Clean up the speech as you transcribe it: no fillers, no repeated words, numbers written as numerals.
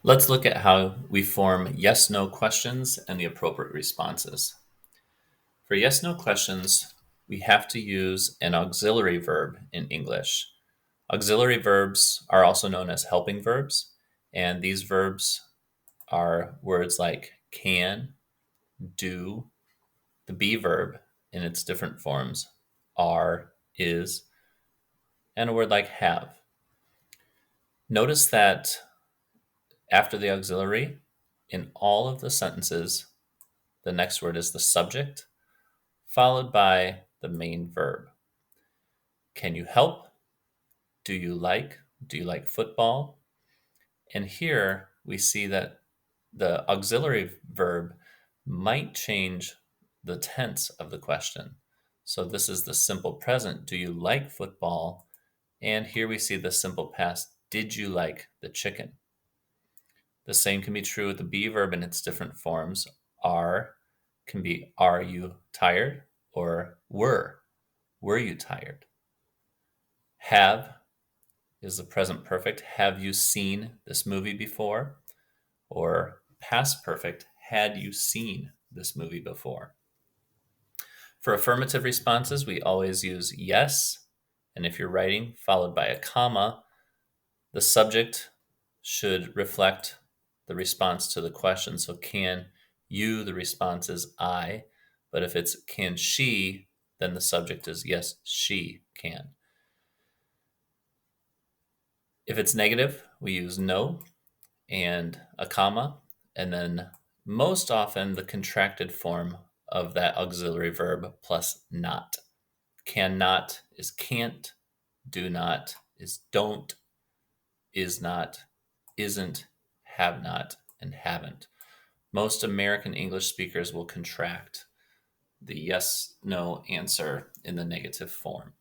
Let's look at how we form yes-no questions and the appropriate responses. For yes-no questions, we have to use an auxiliary verb in English. Auxiliary verbs are also known as helping verbs, and these verbs are words like can, do, the be verb in its different forms, are, is, and a word like have. Notice that after the auxiliary, in all of the sentences, the next word is the subject, followed by the main verb. Can you help? Do you like? Do you like football? And here we see that the auxiliary verb might change the tense of the question. So this is the simple present, do you like football? And here we see the simple past, did you like the chicken? The same can be true with the be verb in its different forms. Are can be, are you tired? Or were you tired? Have is the present perfect. Have you seen this movie before? Or past perfect. Had you seen this movie before? For affirmative responses, we always use yes. And if you're writing, followed by a comma, the subject should reflect the response to the question. So can you, the response is I. But if it's can she, then the subject is yes, she can. If it's negative, we use no and a comma, and then most often the contracted form of that auxiliary verb plus not. Cannot is can't, do not is don't, is not, isn't, have not, and haven't. Most American English speakers will contract the yes no answer in the negative form.